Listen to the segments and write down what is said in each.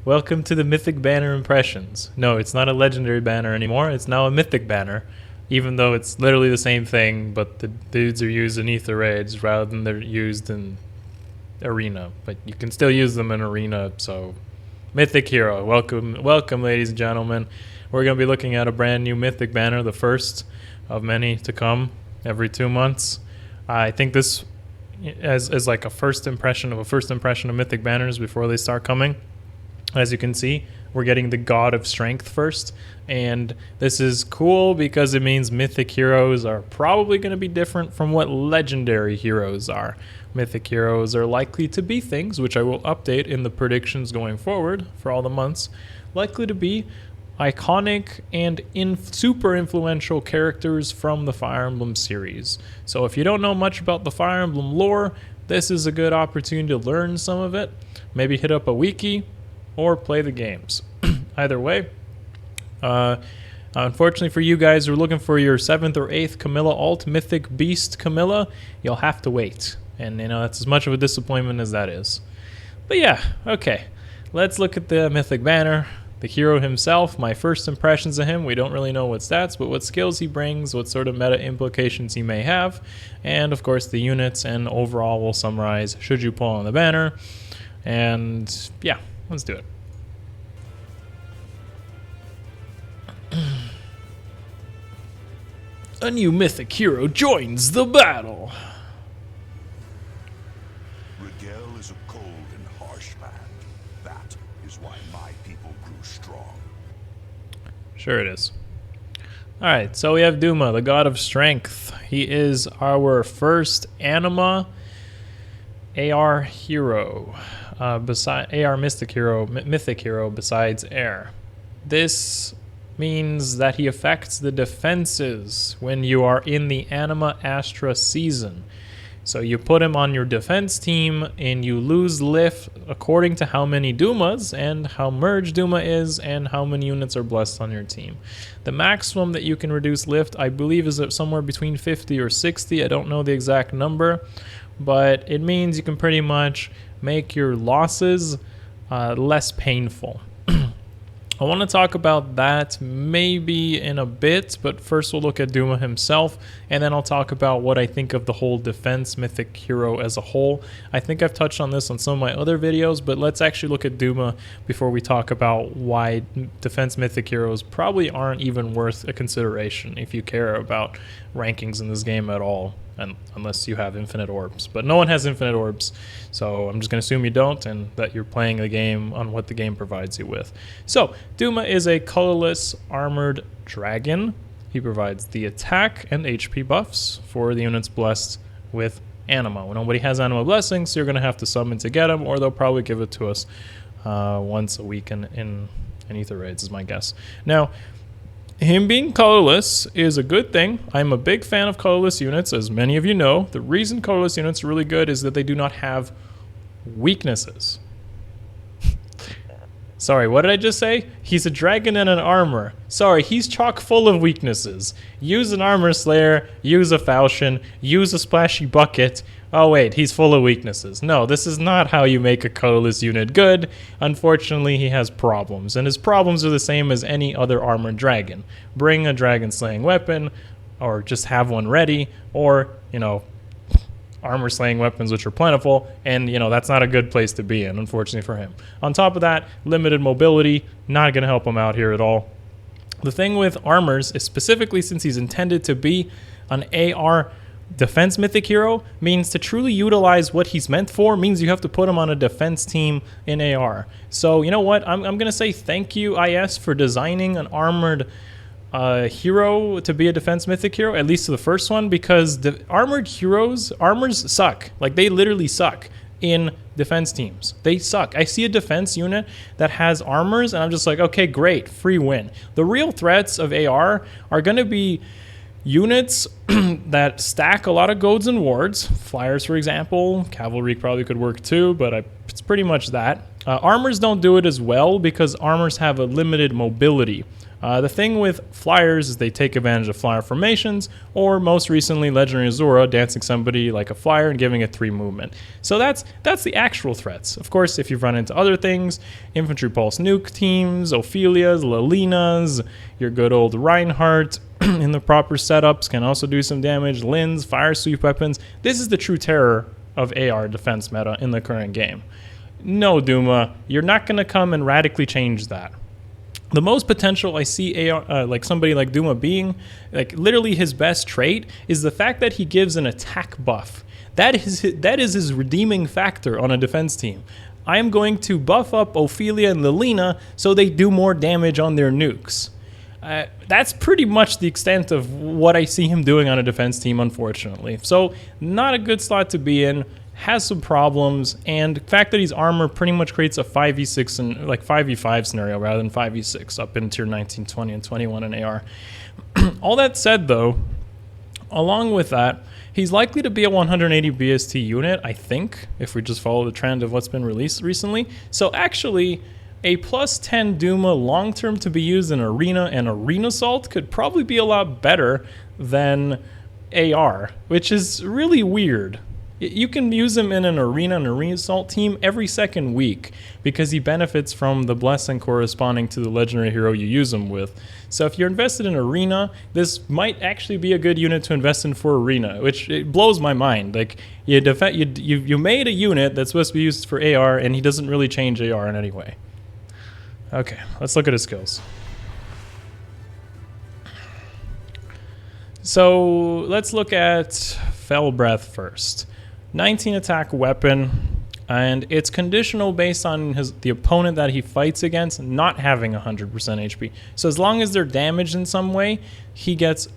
Welcome to the Mythic Banner Impressions. No, it's not a legendary banner anymore. It's now a Mythic banner, even though it's literally the same thing, but the dudes are used in Ether Raids rather than they're used in Arena. But you can still use them in Arena, so... Mythic Hero. Welcome, ladies and gentlemen. We're going to be looking at a brand new Mythic banner, the first of many to come every 2 months. I think this as like a first impression of Mythic banners before they start coming. As you can see, we're getting the God of Strength first, and this is cool because it means Mythic heroes are probably going to be different from what legendary heroes are. Mythic heroes are likely to be things, which I will update in the predictions going forward for all the months, likely to be iconic and super influential characters from the Fire Emblem series. So if you don't know much about the Fire Emblem lore, this is a good opportunity to learn some of it. Maybe hit up a wiki or play the games. Either way, unfortunately for you guys who are looking for your 7th or 8th Camilla alt, Mythic Beast Camilla, you'll have to wait. And, that's as much of a disappointment as that is. But yeah, okay. Let's look at the Mythic banner. The hero himself, my first impressions of him, we don't really know what stats, but what skills he brings, what sort of meta implications he may have, and of course the units, and overall we'll summarize should you pull on the banner. And yeah, let's do it. A new Mythic hero joins the battle. Rigel is a cold and harsh land. That is why my people grew strong. Sure it is. Alright, so we have Duma, the God of Strength. He is our first Anima AR hero. AR Mythic hero besides Air. This means that he affects the defenses when you are in the Anima Astra season. So you put him on your defense team and you lose lift according to how many Dumas and how merged Duma is and how many units are blessed on your team. The maximum that you can reduce lift, I believe, is somewhere between 50 or 60. I don't know the exact number, but it means you can pretty much make your losses less painful. I want to talk about that maybe in a bit, but first we'll look at Duma himself, and then I'll talk about what I think of the whole defense Mythic hero as a whole. I think I've touched on this on some of my other videos, but let's actually look at Duma before we talk about why defense Mythic heroes probably aren't even worth a consideration if you care about rankings in this game at all. And unless you have infinite orbs. But no one has infinite orbs, so I'm just going to assume you don't and that you're playing the game on what the game provides you with. So, Duma is a colorless armored dragon. He provides the attack and HP buffs for the units blessed with Anima. When nobody has Anima blessings, so you're going to have to summon to get them, or they'll probably give it to us once a week in Ether Raids is my guess. Now, him being colorless is a good thing. I'm a big fan of colorless units, as many of you know. The reason colorless units are really good is that they do not have weaknesses. Sorry, what did I just say? He's a dragon and an armor. Sorry, he's chock full of weaknesses. Use an armor slayer, use a falchion, use a splashy bucket. Oh wait, he's full of weaknesses. No, this is not how you make a colorless unit good. Unfortunately, he has problems, and his problems are the same as any other armored dragon. Bring a dragon slaying weapon, or just have one ready, or, armor slaying weapons which are plentiful, and that's not a good place to be in, unfortunately for him. On top of that, limited mobility, not going to help him out here at all. The thing with armors is, specifically since he's intended to be an AR defense Mythic hero, means to truly utilize what he's meant for means you have to put him on a defense team in AR. So you know what, I'm going to say thank you IS for designing an armored hero to be a defense Mythic hero, at least to the first one, because the armors suck. Like, they literally suck in defense teams. They suck. I see a defense unit that has armors and I'm just like, okay, great, free win. The real threats of AR are going to be units that stack a lot of goads and wards. Flyers, for example. Cavalry probably could work too, but it's pretty much that. Armors don't do it as well because armors have a limited mobility. The thing with flyers is they take advantage of flyer formations, or most recently Legendary Azura dancing somebody like a flyer and giving it 3 movement. So that's the actual threats. Of course, if you've run into other things, Infantry Pulse Nuke teams, Ophelias, Lilinas, your good old Reinhardt in the proper setups can also do some damage, Lins, fire sweep weapons. This is the true terror of AR defense meta in the current game. No, Duma, you're not going to come and radically change that. The most potential I see like somebody like Duma being, like literally his best trait, is the fact that he gives an attack buff. That is his redeeming factor on a defense team. I am going to buff up Ophelia and Lilina so they do more damage on their nukes. That's pretty much the extent of what I see him doing on a defense team, unfortunately. So not a good slot to be in. Has some problems, and the fact that he's armor pretty much creates a 5v6 and like 5v5 scenario rather than 5v6 up in tier 19, 20, and 21 in AR. All that said, though, along with that, he's likely to be a 180 BST unit, I think, if we just follow the trend of what's been released recently. So actually, a plus 10 Duma long-term to be used in Arena and Arena Assault could probably be a lot better than AR, which is really weird. You can use him in an Arena and Arena Assault team every second week because he benefits from the blessing corresponding to the legendary hero you use him with. So if you're invested in Arena, this might actually be a good unit to invest in for Arena, which it blows my mind. Like you made a unit that's supposed to be used for AR, and he doesn't really change AR in any way. Okay, let's look at his skills. So let's look at Fell Breath first. 19 attack weapon, and it's conditional based on the opponent that he fights against not having 100% HP. So as long as they're damaged in some way, he gets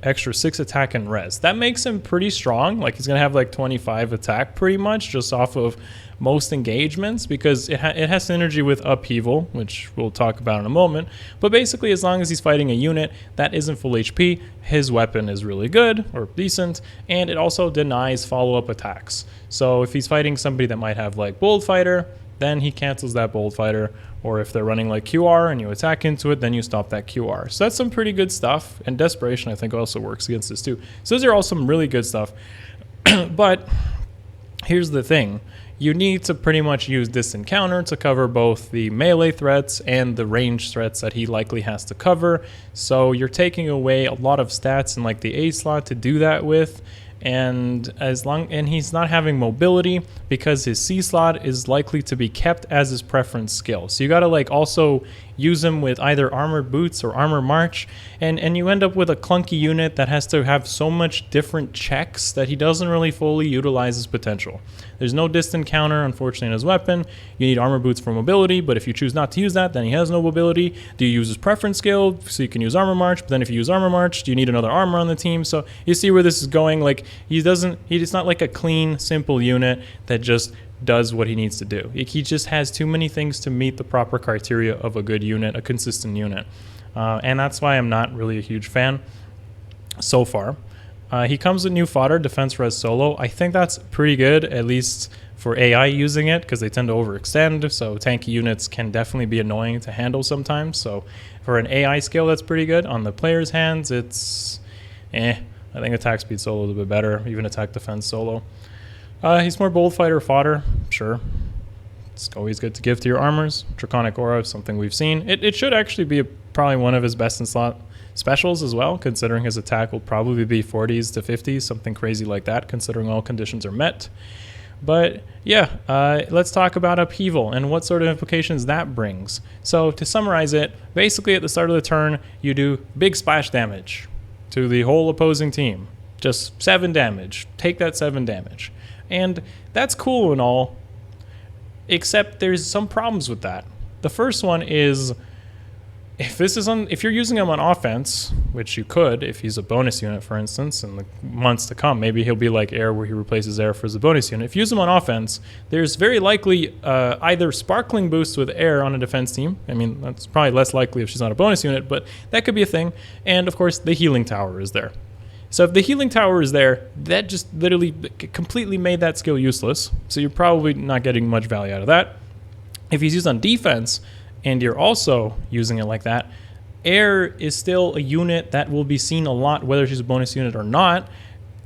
extra 6 attack and res. That makes him pretty strong. Like he's gonna have like 25 attack pretty much just off of most engagements because it has synergy with Upheaval, which we'll talk about in a moment. But basically, as long as he's fighting a unit that isn't full HP, his weapon is really good or decent, and it also denies follow-up attacks. So if he's fighting somebody that might have like Bold Fighter, then he cancels that Bold Fighter, or if they're running like QR and you attack into it, then you stop that QR. So that's some pretty good stuff, and Desperation I think also works against this too. So those are all some really good stuff. But here's the thing. You need to pretty much use Distant Counter to cover both the melee threats and the range threats that he likely has to cover. So you're taking away a lot of stats in like the A slot to do that with. And he's not having mobility because his C slot is likely to be kept as his preference skill. So you gotta like also use him with either Armored Boots or Armor March, and you end up with a clunky unit that has to have so much different checks that he doesn't really fully utilize his potential. There's no distant counter, unfortunately, in his weapon. You need Armor Boots for mobility, but if you choose not to use that, then he has no mobility. Do you use his preference skill so you can use Armor March? But then if you use Armor March, do you need another armor on the team? So you see where this is going. Like it's not like a clean, simple unit that just does what he needs to do. He just has too many things to meet the proper criteria of a good unit, a consistent unit. And that's why I'm not really a huge fan so far. He comes with new fodder, Defense Res Solo. I think that's pretty good, at least for AI using it, because they tend to overextend, so tanky units can definitely be annoying to handle sometimes. So for an AI skill, that's pretty good. On the player's hands, it's I think attack speed solo is a bit better, even attack defense solo. He's more bold fighter fodder, sure. It's always good to give to your armors. Draconic Aura is something we've seen. It should actually be probably one of his best in slot specials as well, considering his attack will probably be 40s to 50s, something crazy like that, considering all conditions are met. But yeah, let's talk about Upheaval and what sort of implications that brings. So to summarize it, basically at the start of the turn, you do big splash damage to the whole opposing team. Just 7 damage. Take that 7 damage. And that's cool and all, except there's some problems with that. The first one is, if you're using him on offense, which you could if he's a bonus unit, for instance, in the months to come, maybe he'll be like Air, where he replaces Air for his bonus unit. If you use him on offense, there's very likely either Sparkling boosts with Air on a defense team. I mean, that's probably less likely if she's not a bonus unit, but that could be a thing. And of course, the Healing Tower is there. So if the Healing Tower is there, that just literally completely made that skill useless. So you're probably not getting much value out of that. If he's used on defense and you're also using it like that, air is still a unit that will be seen a lot, whether she's a bonus unit or not,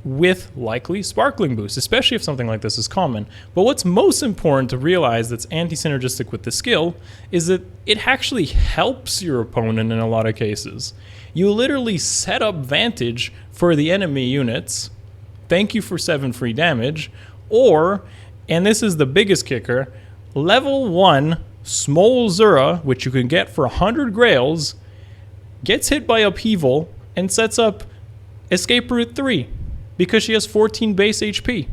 with likely sparkling boost, especially if something like this is common. But what's most important to realize that's anti-synergistic with the skill is that it actually helps your opponent in a lot of cases. You literally set up Vantage for the enemy units, thank you for 7 free damage, or, and this is the biggest kicker, level 1 Smol Zura, which you can get for 100 Grails, gets hit by Upheaval and sets up Escape Route 3 because she has 14 base HP.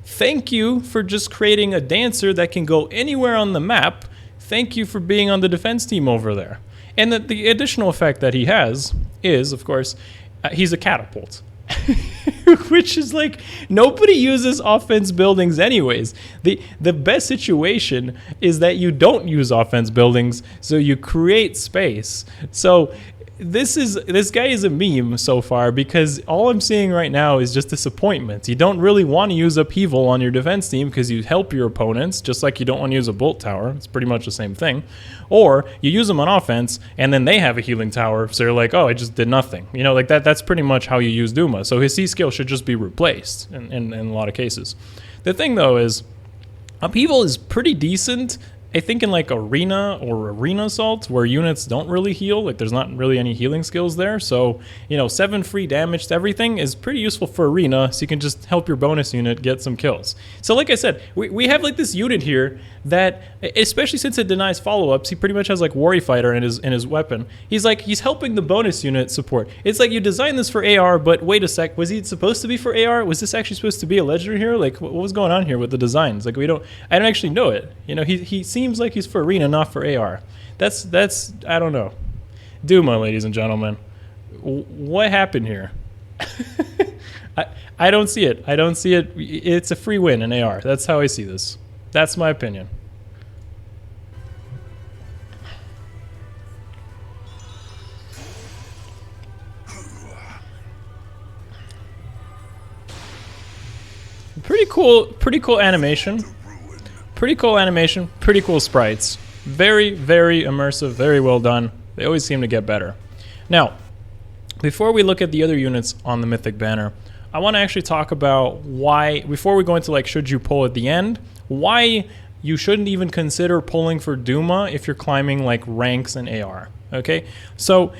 Thank you for just creating a dancer that can go anywhere on the map. Thank you for being on the defense team over there. And the additional effect that he has is, of course, he's a catapult. Which is like, nobody uses offense buildings anyways. The best situation is that you don't use offense buildings, so you create space. So this guy is a meme so far because all I'm seeing right now is just disappointment. You don't really want to use Upheaval on your defense team because you help your opponents, just like you don't want to use a Bolt Tower. It's pretty much the same thing. Or you use them on offense and then they have a healing tower, so you're like, oh, I just did nothing. You know, like that's pretty much how you use Duma. So his C skill should just be replaced in a lot of cases. The thing though is, Upheaval is pretty decent, I think, in like Arena or Arena Assault, where units don't really heal, like there's not really any healing skills there. So, you know, 7 free damage to everything is pretty useful for Arena, so you can just help your bonus unit get some kills. So like I said, we have like this unit here that, especially since it denies follow-ups, he pretty much has like Worry Fighter in his weapon. He's helping the bonus unit support. It's like you designed this for AR, but wait a sec, was he supposed to be for AR? Was this actually supposed to be a legendary hero? Like what was going on here with the designs? Like I don't actually know it. You know, he seems like he's for Arena, not for AR. That's I don't know. Duma, ladies and gentlemen. What happened here? I don't see it. I don't see it. It's a free win in AR. That's how I see this. That's my opinion. Pretty cool animation. Pretty cool animation, pretty cool sprites. Very, very immersive, very well done. They always seem to get better. Now, before we look at the other units on the Mythic banner, I want to actually talk about why, before we go into like should you pull at the end, why you shouldn't even consider pulling for Duma if you're climbing like ranks in AR, okay? So,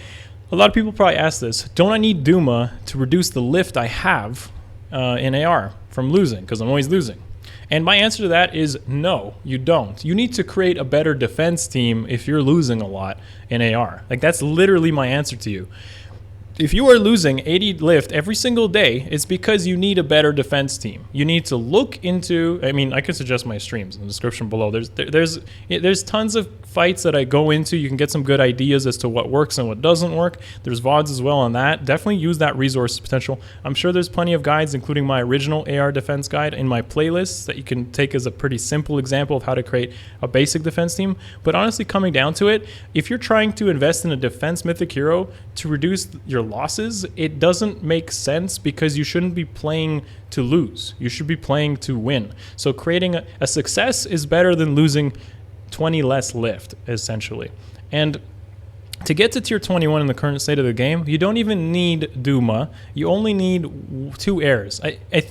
a lot of people probably ask this, don't I need Duma to reduce the lift I have in AR from losing, because I'm always losing? And my answer to that is no, you don't. You need to create a better defense team if you're losing a lot in AR. Like that's literally my answer to you. If you are losing 80 lift every single day, it's because you need a better defense team. You need to look into, I mean, I could suggest my streams in the description below. There's tons of fights that I go into. You can get some good ideas as to what works and what doesn't work. There's VODs as well on that. Definitely use that resource potential. I'm sure there's plenty of guides, including my original AR defense guide in my playlists that you can take as a pretty simple example of how to create a basic defense team. But honestly, coming down to it, if you're trying to invest in a defense mythic hero to reduce your losses, it doesn't make sense because you shouldn't be playing to lose. You should be playing to win. So creating a success is better than losing 20 less lift, essentially. And to get to tier 21 in the current state of the game, you don't even need Duma. You only need 2 airs.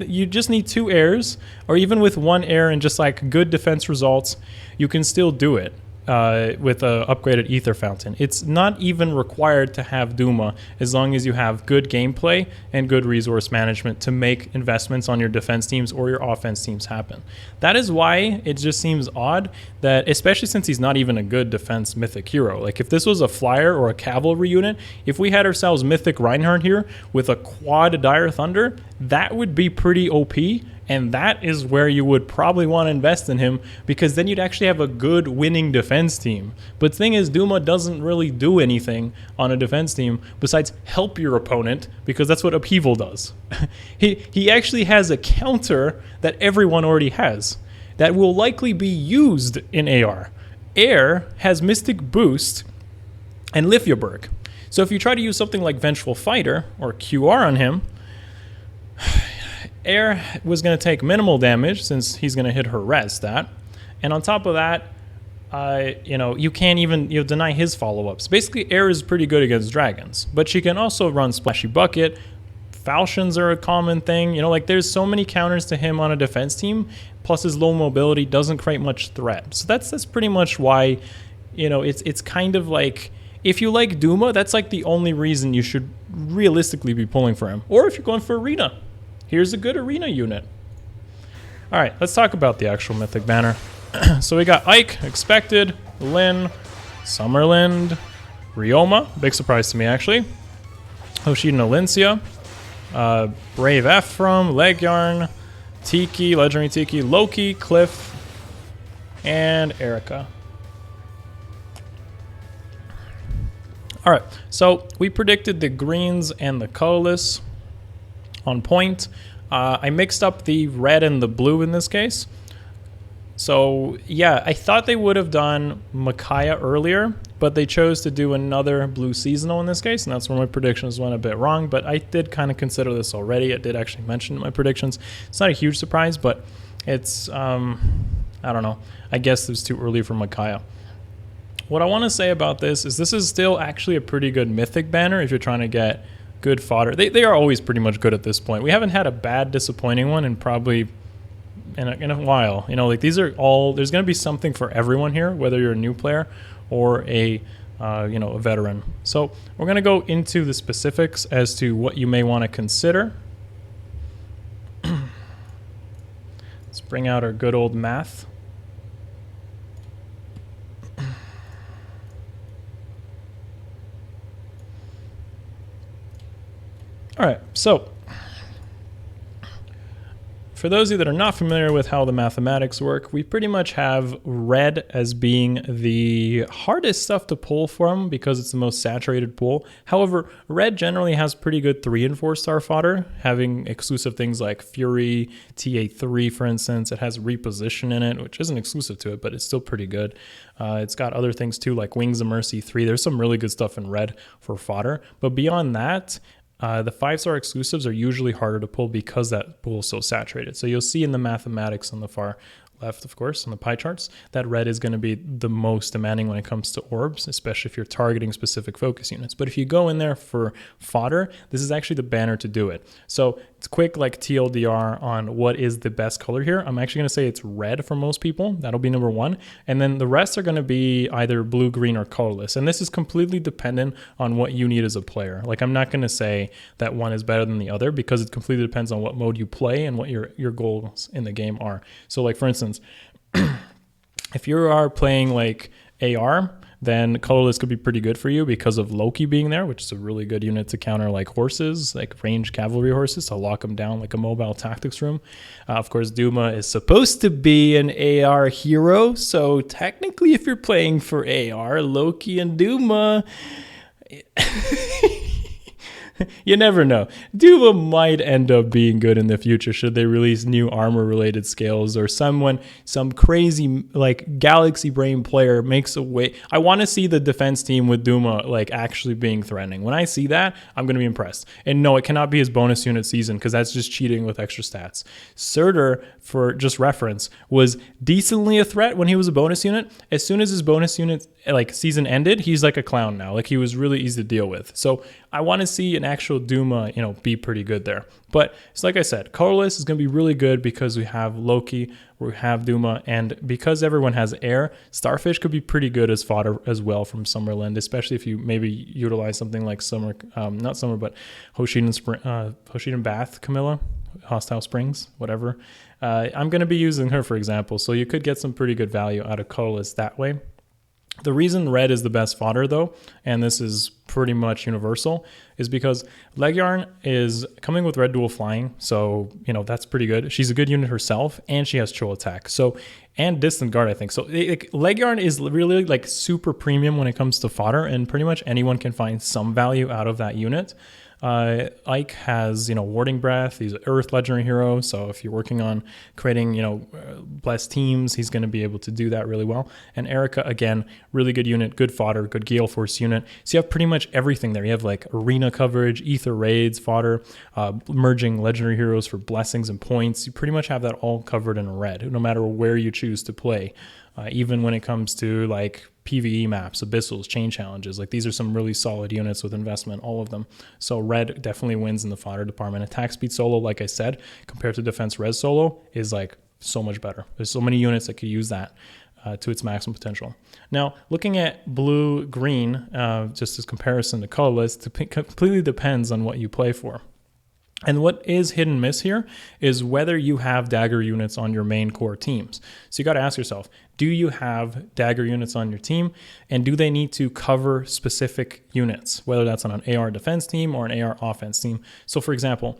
You just need 2 airs, or even with 1 air and just like good defense results, you can still do it. With an upgraded ether fountain. It's not even required to have Duma as long as you have good gameplay and good resource management to make investments on your defense teams or your offense teams happen. That is why it just seems odd that, especially since he's not even a good defense mythic hero. Like if this was a flyer or a cavalry unit, if we had ourselves mythic Reinhardt here with a quad Dire Thunder, that would be pretty OP. And that is where you would probably want to invest in him, because then you'd actually have a good winning defense team. But the thing is, Duma doesn't really do anything on a defense team besides help your opponent, because that's what Upheaval does. He actually has a counter that everyone already has that will likely be used in AR. Air has Mystic Boost and Lithiaburg. So if you try to use something like Vengeful Fighter or QR on him, Air was going to take minimal damage since he's going to hit her res stat. And on top of that, you can't even deny his follow-ups. Basically, air is pretty good against dragons, but she can also run Splashy Bucket. Falchions are a common thing. Like there's so many counters to him on a defense team, plus his low mobility doesn't create much threat. So that's pretty much why, it's kind of like, if you like Duma, that's like the only reason you should realistically be pulling for him. Or if you're going for Arena, here's a good Arena unit. All right, let's talk about the actual Mythic banner. So we got Ike, Expected, Lyn, Summerland, Ryoma, big surprise to me actually, Hoshiden Alencia, Brave Ephraim, Legyarn, Tiki, Legendary Tiki, Loki, Cliff, and Erica. Alright, so we predicted the greens and the colorless on point. I mixed up the red and the blue in this case. So yeah, I thought they would have done Micaiah earlier, but they chose to do another blue seasonal in this case, and that's where my predictions went a bit wrong, but I did kind of consider this already. I did actually mention my predictions. It's not a huge surprise, but it's, I don't know. I guess it was too early for Micaiah. What I want to say about this is still actually a pretty good Mythic banner if you're trying to get good fodder. They are always pretty much good at this point. We haven't had a bad, disappointing one in probably in a while. Like these are all, there's going to be something for everyone here, whether you're a new player or a veteran. So we're going to go into the specifics as to what you may want to consider. Let's bring out our good old math. All right, so for those of you that are not familiar with how the mathematics work, we pretty much have red as being the hardest stuff to pull from because it's the most saturated pool. However, red generally has pretty good 3 and 4 star fodder, having exclusive things like Fury, TA3 for instance. It has reposition in it, which isn't exclusive to it, but it's still pretty good. It's got other things too, like Wings of Mercy 3. There's some really good stuff in red for fodder. But beyond that, the 5-star exclusives are usually harder to pull because that pool is so saturated. So you'll see in the mathematics on the far left, of course, on the pie charts, that red is going to be the most demanding when it comes to orbs, especially if you're targeting specific focus units. But if you go in there for fodder, this is actually the banner to do it. So it's quick like TLDR on what is the best color here. I'm actually going to say it's red for most people. That'll be number 1. And then the rest are going to be either blue, green, or colorless. And this is completely dependent on what you need as a player. Like I'm not going to say that one is better than the other because it completely depends on what mode you play and what your goals in the game are. So like for instance, if you are playing like AR, then colorless could be pretty good for you because of Loki being there, which is a really good unit to counter like horses, like ranged cavalry horses, to lock them down like a mobile tactics room. Of course, Duma is supposed to be an AR hero, so technically if you're playing for AR, Loki and Duma... You never know. Duma might end up being good in the future should they release new armor-related scales or some crazy like galaxy brain player makes a way. I want to see the defense team with Duma like actually being threatening. When I see that, I'm going to be impressed. And no, it cannot be his bonus unit season because that's just cheating with extra stats. Surtur, for just reference, was decently a threat when he was a bonus unit. As soon as his bonus unit like season ended, he's like a clown now. Like he was really easy to deal with. So I want to see an actual Duma, be pretty good there. But it's like I said, colorless is going to be really good because we have Loki, we have Duma, and because everyone has air, Starfish could be pretty good as fodder as well from Summerland, especially if you maybe utilize something like Hoshiden Bath Camilla, Hostile Springs, whatever. I'm going to be using her, for example, so you could get some pretty good value out of colorless that way. The reason red is the best fodder, though, and this is pretty much universal, is because Legyarn is coming with red dual flying, so, that's pretty good. She's a good unit herself, and she has chill attack, so, and distant guard, I think. So, Legyarn is really, like, super premium when it comes to fodder, and pretty much anyone can find some value out of that unit. Ike has, Warding Breath. He's an Earth legendary hero. So if you're working on creating, blessed teams, he's going to be able to do that really well. And Erica, again, really good unit, good fodder, good Gale Force unit. So you have pretty much everything there. You have like arena coverage, ether raids, fodder, merging legendary heroes for blessings and points. You pretty much have that all covered in red, no matter where you choose to play. Even when it comes to like PvE maps, abyssals, chain challenges, like these are some really solid units with investment, all of them. So red definitely wins in the fodder department. Attack speed solo, like I said, compared to defense res solo is like so much better. There's so many units that could use that to its maximum potential. Now, looking at blue green, just as comparison to colorless, it completely depends on what you play for. And what is hit and miss here is whether you have dagger units on your main core teams. So you got to ask yourself, do you have dagger units on your team? And do they need to cover specific units, whether that's on an AR defense team or an AR offense team? So for example,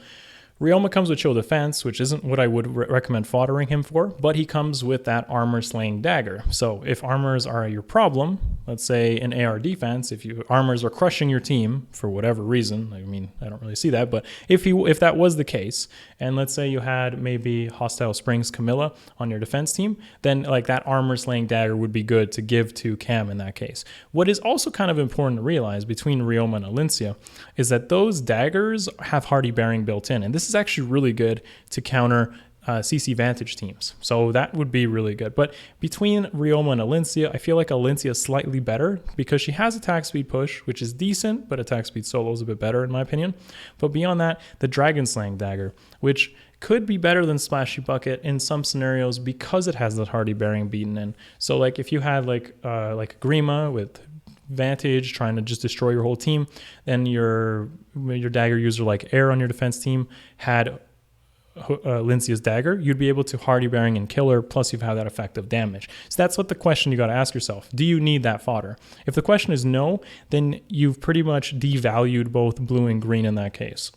Ryoma comes with Chill Defense, which isn't what I would recommend foddering him for, but he comes with that armor slaying dagger. So if armors are your problem, let's say in AR defense, if armors are crushing your team for whatever reason, I mean, I don't really see that, but if that was the case, and let's say you had maybe Hostile Springs Camilla on your defense team, then like that armor slaying dagger would be good to give to Cam in that case. What is also kind of important to realize between Ryoma and Alencia is that those daggers have Hardy Bearing built in, and this is actually really good to counter CC Vantage teams. So that would be really good. But between Ryoma and Alencia, I feel like Alencia is slightly better because she has attack speed push, which is decent, but attack speed solo is a bit better in my opinion. But beyond that, the Dragon Slaying Dagger, which could be better than Splashy Bucket in some scenarios because it has that Hardy Bearing beaten in. So like if you had like Grima with Vantage trying to just destroy your whole team, then your dagger user like Air on your defense team had Lincia's dagger, you'd be able to Hardy Bearing and kill her, plus you've had that effect of damage. So that's what the question you got to ask yourself. Do you need that fodder? If the question is no, then you've pretty much devalued both blue and green in that case.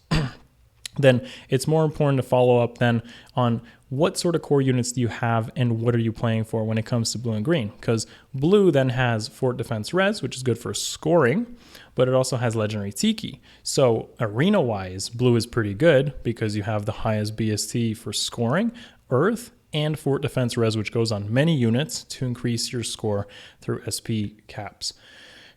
Then it's more important to follow up then on what sort of core units do you have and what are you playing for when it comes to blue and green? Because blue then has Fort Defense Res, which is good for scoring, but it also has Legendary Tiki. So arena-wise, blue is pretty good because you have the highest BST for scoring, Earth, and Fort Defense Res, which goes on many units to increase your score through SP caps.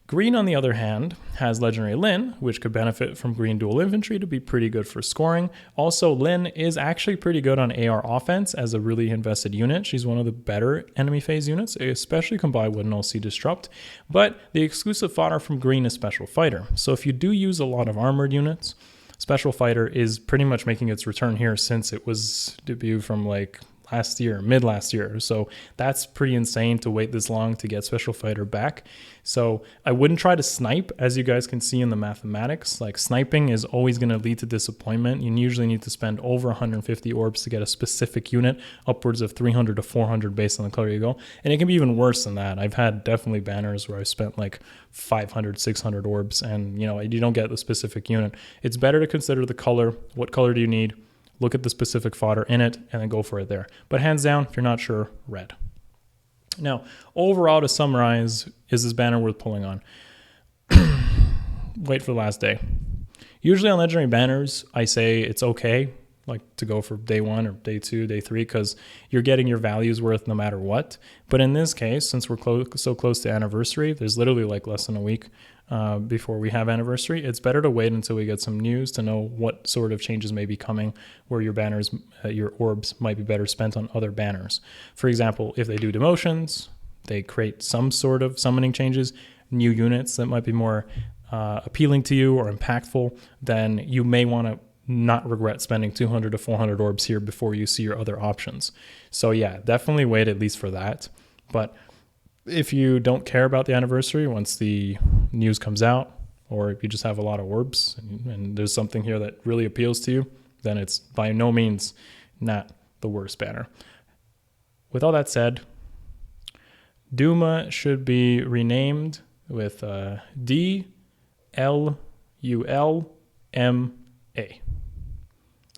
Green, on the other hand, has Legendary Lyn, which could benefit from green dual infantry to be pretty good for scoring. Also, Lyn is actually pretty good on AR offense as a really invested unit. She's one of the better enemy phase units, especially combined with Null Sea Disrupt. But the exclusive fodder from green is Special Fighter. So if you do use a lot of armored units, Special Fighter is pretty much making its return here since it was debuted from like mid last year. So that's pretty insane to wait this long to get Special Fighter back. So I wouldn't try to snipe, as you guys can see in the mathematics. Like sniping is always going to lead to disappointment. You usually need to spend over 150 orbs to get a specific unit, upwards of 300 to 400 based on the color you go. And it can be even worse than that. I've had definitely banners where I spent like 500, 600 orbs and you don't get the specific unit. It's better to consider the color. What color do you need? Look at the specific fodder in it and then go for it there. But hands down, if you're not sure, red. Now, overall, to summarize, is this banner worth pulling on? Wait for the last day. Usually on legendary banners, I say it's okay, like to go for day 1 or day 2, day 3, because you're getting your values worth no matter what. But in this case, since we're so close to anniversary, there's literally like less than a week before we have anniversary, it's better to wait until we get some news to know what sort of changes may be coming where your banners, your orbs might be better spent on other banners. For example, if they do demotions, they create some sort of summoning changes, new units that might be more appealing to you or impactful, then you may want to not regret spending 200 to 400 orbs here before you see your other options. So yeah, definitely wait at least for that. But if you don't care about the anniversary once the news comes out, or if you just have a lot of orbs and there's something here that really appeals to you, then it's by no means not the worst banner. With all that said, Duma should be renamed with DLULMA.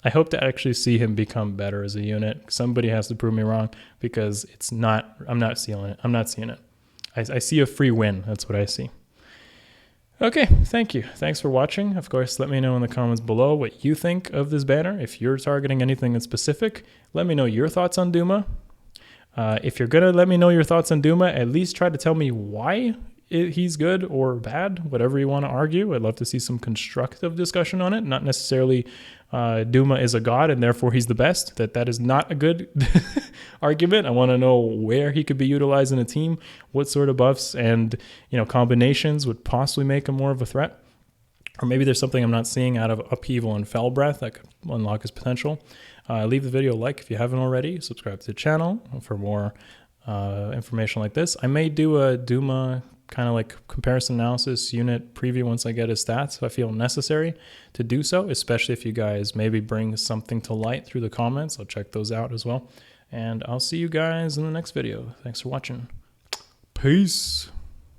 I hope to actually see him become better as a unit. Somebody has to prove me wrong because I'm not seeing it. I see a free win. That's what I see. Okay, thank you. Thanks for watching. Of course, let me know in the comments below what you think of this banner. If you're targeting anything in specific, let me know your thoughts on Duma. If you're gonna let me know your thoughts on Duma, at least try to tell me why he's good or bad, whatever you want to argue. I'd love to see some constructive discussion on it, not necessarily Duma is a god and therefore he's the best. That is not a good argument. I want to know where he could be utilized in a team, what sort of buffs and combinations would possibly make him more of a threat. Or maybe there's something I'm not seeing out of Upheaval and Fell Breath that could unlock his potential. Leave the video a like if you haven't already. Subscribe to the channel for more information like this. I may do a Duma kind of like comparison analysis unit preview once I get his stats if I feel necessary to do so, especially if you guys maybe bring something to light through the comments. I'll check those out as well. And I'll see you guys in the next video. Thanks for watching. Peace.